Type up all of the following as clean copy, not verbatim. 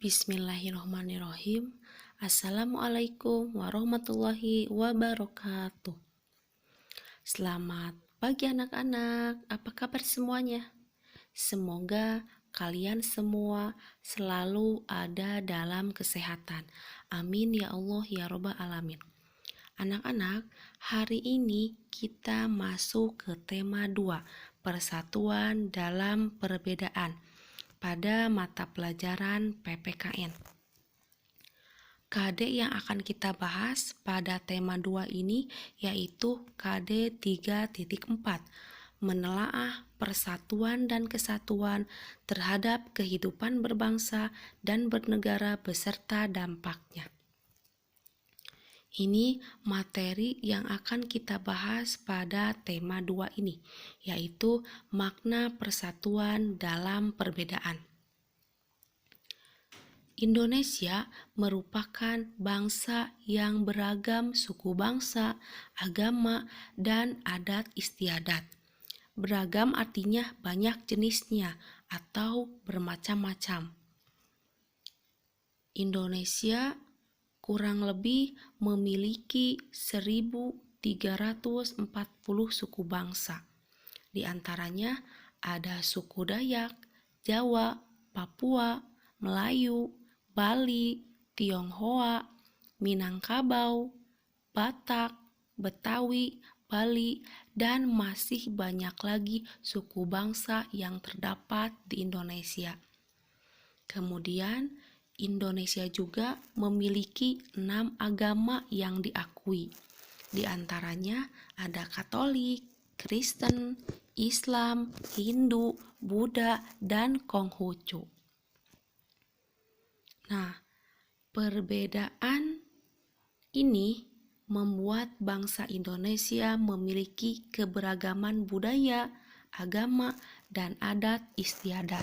Bismillahirrahmanirrahim. Assalamualaikum warahmatullahi wabarakatuh. Selamat pagi anak-anak, apa kabar semuanya? Semoga kalian semua selalu ada dalam kesehatan. Amin ya Allah ya Rabbal alamin. Anak-anak, hari ini kita masuk ke tema 2, persatuan dalam perbedaan, pada mata pelajaran PPKN. KD yang akan kita bahas pada tema 2 ini yaitu KD 3.4, menelaah persatuan dan kesatuan terhadap kehidupan berbangsa dan bernegara beserta dampaknya. Ini materi yang akan kita bahas pada tema 2 ini, yaitu makna persatuan dalam perbedaan. Indonesia merupakan bangsa yang beragam suku bangsa, agama, dan adat istiadat. Beragam artinya banyak jenisnya atau bermacam-macam. Indonesia kurang lebih memiliki 1.340 suku bangsa. Di antaranya ada suku Dayak, Jawa, Papua, Melayu, Bali, Tionghoa, Minangkabau, Batak, Betawi, Bali, dan masih banyak lagi suku bangsa yang terdapat di Indonesia. Kemudian Indonesia juga memiliki 6 agama yang diakui. Di antaranya ada Katolik, Kristen, Islam, Hindu, Buddha, dan Konghucu. Nah, perbedaan ini membuat bangsa Indonesia memiliki keberagaman budaya, agama, dan adat istiadat.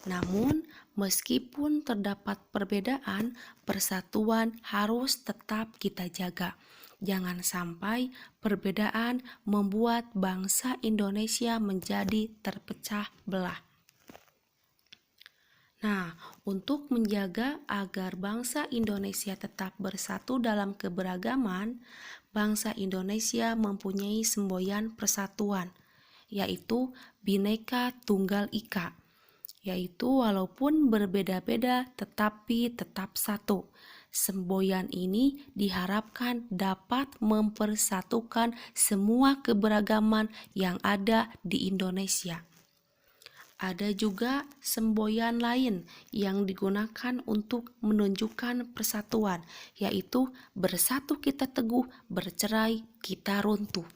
Namun, meskipun terdapat perbedaan, persatuan harus tetap kita jaga. Jangan sampai perbedaan membuat bangsa Indonesia menjadi terpecah belah. Nah, untuk menjaga agar bangsa Indonesia tetap bersatu dalam keberagaman, bangsa Indonesia mempunyai semboyan persatuan, yaitu Bhinneka Tunggal Ika, yaitu walaupun berbeda-beda tetapi tetap satu. Semboyan ini diharapkan dapat mempersatukan semua keberagaman yang ada di Indonesia. Ada juga semboyan lain yang digunakan untuk menunjukkan persatuan, yaitu bersatu kita teguh, bercerai kita runtuh.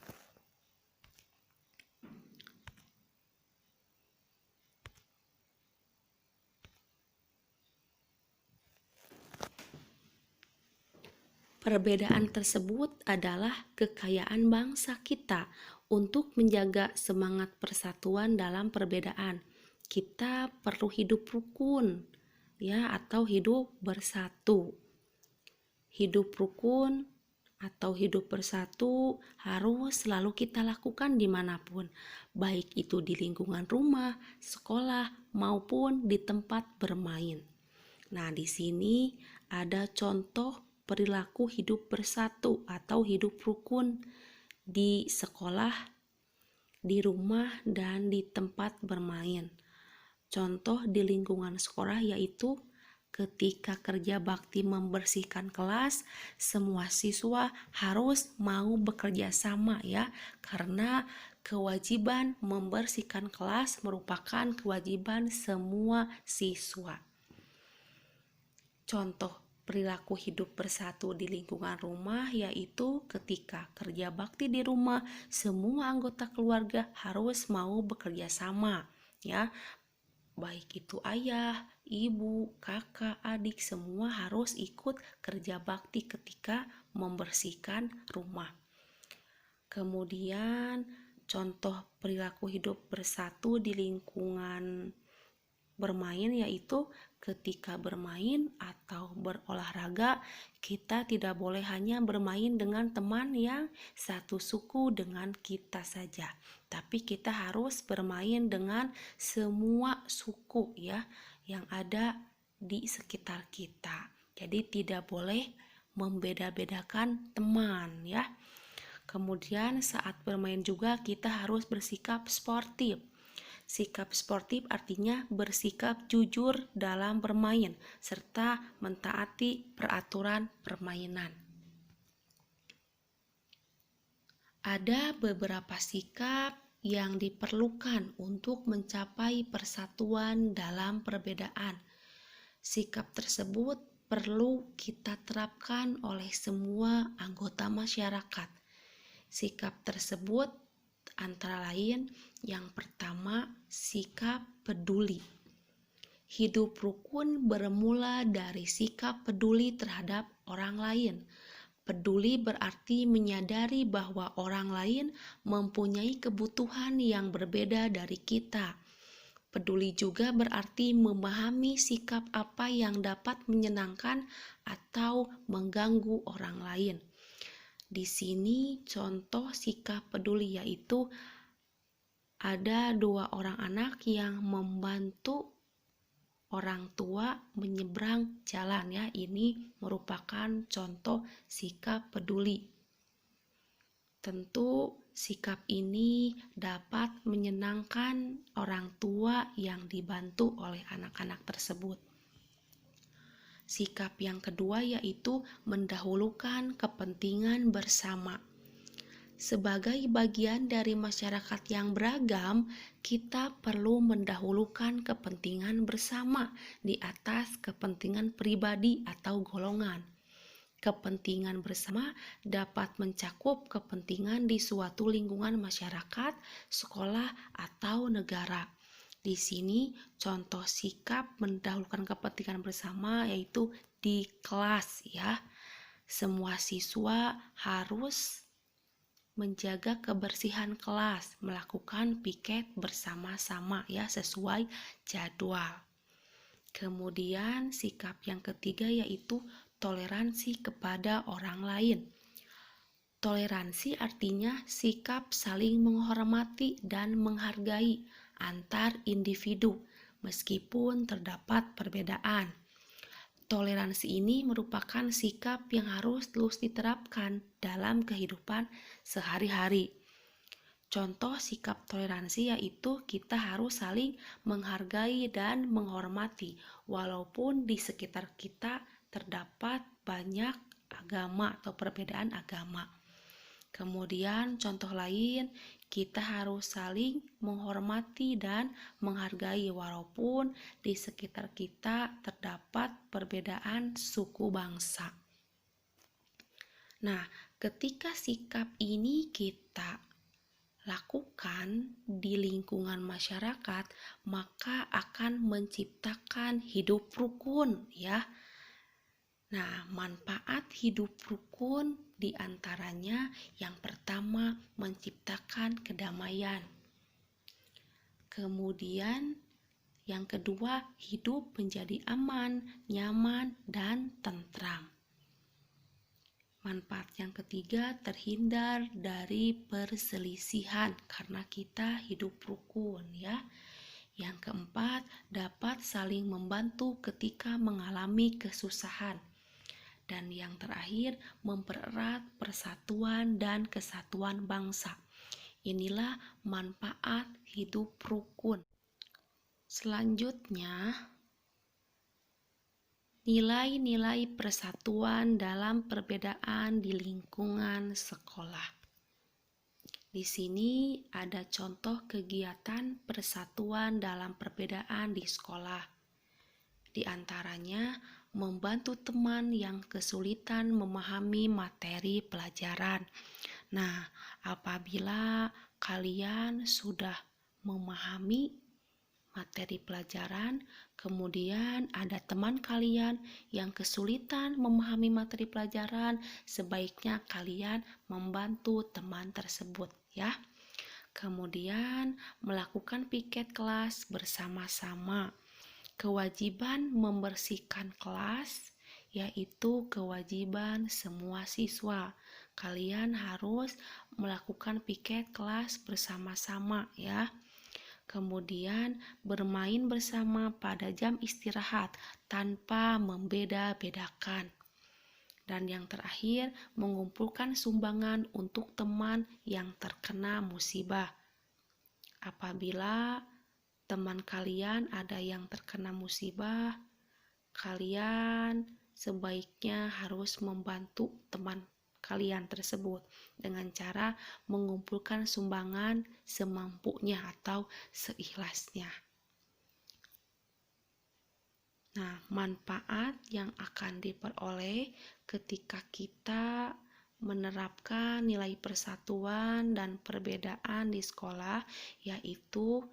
Perbedaan tersebut adalah kekayaan bangsa kita. Untuk menjaga semangat persatuan dalam perbedaan, kita perlu hidup rukun, ya, atau hidup bersatu. Hidup rukun atau hidup bersatu harus selalu kita lakukan dimanapun, baik itu di lingkungan rumah, sekolah, maupun di tempat bermain. Nah, di sini ada contoh perilaku hidup bersatu atau hidup rukun di sekolah, di rumah, dan di tempat bermain. Contoh di lingkungan sekolah yaitu ketika kerja bakti membersihkan kelas, semua siswa harus mau bekerja sama ya, karena kewajiban membersihkan kelas merupakan kewajiban semua siswa. Contoh perilaku hidup bersatu di lingkungan rumah yaitu ketika kerja bakti di rumah, semua anggota keluarga harus mau bekerja sama ya. Baik itu ayah, ibu, kakak, adik, semua harus ikut kerja bakti ketika membersihkan rumah. Kemudian contoh perilaku hidup bersatu di lingkungan bermain yaitu ketika bermain atau berolahraga, kita tidak boleh hanya bermain dengan teman yang satu suku dengan kita saja, tapi kita harus bermain dengan semua suku ya yang ada di sekitar kita. Jadi tidak boleh membeda-bedakan teman ya. Kemudian saat bermain juga kita harus bersikap sportif. Sikap sportif artinya bersikap jujur dalam bermain serta mentaati peraturan permainan. Ada beberapa sikap yang diperlukan untuk mencapai persatuan dalam perbedaan. Sikap tersebut perlu kita terapkan oleh semua anggota masyarakat. Sikap tersebut antara lain yang pertama, sikap peduli. Hidup rukun bermula dari sikap peduli terhadap orang lain. Peduli berarti menyadari bahwa orang lain mempunyai kebutuhan yang berbeda dari kita. Peduli juga berarti memahami sikap apa yang dapat menyenangkan atau mengganggu orang lain. Di sini contoh sikap peduli yaitu ada 2 orang anak yang membantu orang tua menyeberang jalan ya. Ini merupakan contoh sikap peduli. Tentu sikap ini dapat menyenangkan orang tua yang dibantu oleh anak-anak tersebut. Sikap yang kedua yaitu mendahulukan kepentingan bersama. Sebagai bagian dari masyarakat yang beragam, kita perlu mendahulukan kepentingan bersama di atas kepentingan pribadi atau golongan. Kepentingan bersama dapat mencakup kepentingan di suatu lingkungan masyarakat, sekolah, atau negara. Di sini contoh sikap mendahulukan kepentingan bersama yaitu di kelas ya. Semua siswa harus menjaga kebersihan kelas, melakukan piket bersama-sama ya sesuai jadwal. Kemudian sikap yang ketiga yaitu toleransi kepada orang lain. Toleransi artinya sikap saling menghormati dan menghargai antar individu meskipun terdapat perbedaan. Toleransi ini merupakan sikap yang harus terus diterapkan dalam kehidupan sehari-hari. Contoh sikap toleransi yaitu kita harus saling menghargai dan menghormati walaupun di sekitar kita terdapat banyak agama atau perbedaan agama. Kemudian contoh lain, kita harus saling menghormati dan menghargai walaupun di sekitar kita terdapat perbedaan suku bangsa. Nah, ketika sikap ini kita lakukan di lingkungan masyarakat, maka akan menciptakan hidup rukun ya. Nah, manfaat hidup rukun diantaranya yang pertama menciptakan kedamaian. Kemudian yang kedua hidup menjadi aman, nyaman, dan tentram. Manfaat yang ketiga terhindar dari perselisihan karena kita hidup rukun ya. Yang keempat dapat saling membantu ketika mengalami kesusahan. Dan yang terakhir mempererat persatuan dan kesatuan bangsa. Inilah manfaat hidup rukun. Selanjutnya, nilai-nilai persatuan dalam perbedaan di lingkungan sekolah. Di sini ada contoh kegiatan persatuan dalam perbedaan di sekolah. Di antaranya, membantu teman yang kesulitan memahami materi pelajaran. Nah, apabila kalian sudah memahami materi pelajaran, kemudian ada teman kalian yang kesulitan memahami materi pelajaran, sebaiknya kalian membantu teman tersebut ya. Kemudian melakukan piket kelas bersama-sama. Kewajiban membersihkan kelas yaitu kewajiban semua siswa. Kalian harus melakukan piket kelas bersama-sama ya. Kemudian bermain bersama pada jam istirahat tanpa membeda-bedakan. Dan yang terakhir, mengumpulkan sumbangan untuk teman yang terkena musibah. Apabila teman kalian ada yang terkena musibah, kalian sebaiknya harus membantu teman kalian tersebut dengan cara mengumpulkan sumbangan semampunya atau seikhlasnya. Nah, manfaat yang akan diperoleh ketika kita menerapkan nilai persatuan dan perbedaan di sekolah, yaitu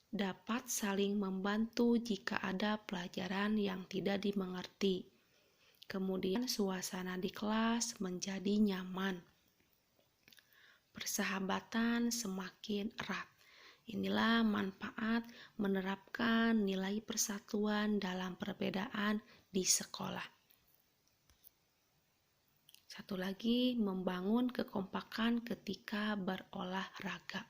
dapat saling membantu jika ada pelajaran yang tidak dimengerti. Kemudian suasana di kelas menjadi nyaman. Persahabatan semakin erat. Inilah manfaat menerapkan nilai persatuan dalam perbedaan di sekolah. Satu lagi, membangun kekompakan ketika berolahraga.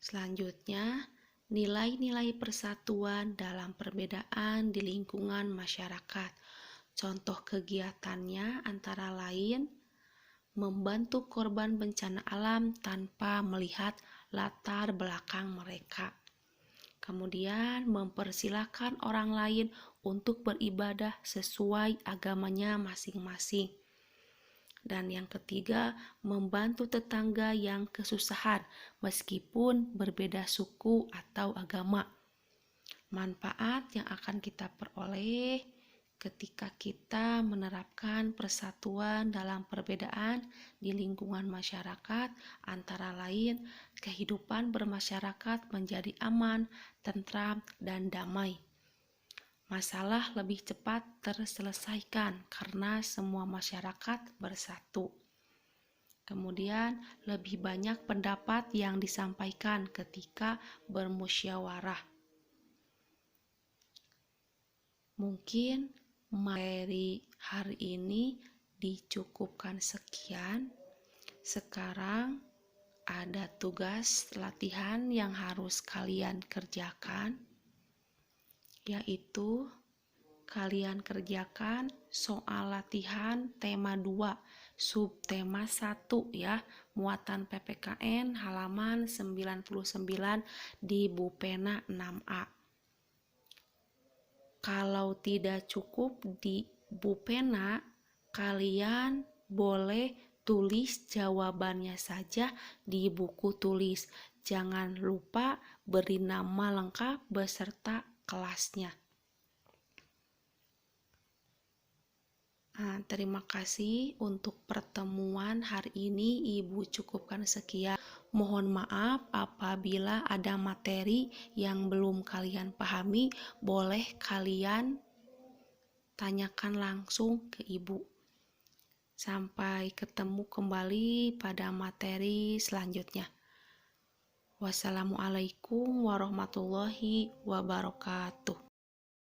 Selanjutnya, nilai-nilai persatuan dalam perbedaan di lingkungan masyarakat. Contoh kegiatannya antara lain membantu korban bencana alam tanpa melihat latar belakang mereka. Kemudian mempersilahkan orang lain untuk beribadah sesuai agamanya masing-masing. Dan yang ketiga, membantu tetangga yang kesusahan meskipun berbeda suku atau agama. Manfaat yang akan kita peroleh ketika kita menerapkan persatuan dalam perbedaan di lingkungan masyarakat, antara lain kehidupan bermasyarakat menjadi aman, tentram, dan damai. Masalah lebih cepat terselesaikan karena semua masyarakat bersatu. Kemudian, lebih banyak pendapat yang disampaikan ketika bermusyawarah. Mungkin materi hari ini dicukupkan sekian. Sekarang ada tugas latihan yang harus kalian kerjakan, yaitu kalian kerjakan soal latihan tema 2, subtema 1 ya, muatan PPKN halaman 99 di Bupena 6A. Kalau tidak cukup di Bupena, kalian boleh tulis jawabannya saja di buku tulis. Jangan lupa beri nama lengkap beserta kelasnya. Terima kasih untuk pertemuan hari ini. Ibu cukupkan sekian. Mohon maaf apabila ada materi yang belum kalian pahami, boleh kalian tanyakan langsung ke ibu. Sampai ketemu kembali pada materi selanjutnya. Wassalamualaikum warahmatullahi wabarakatuh.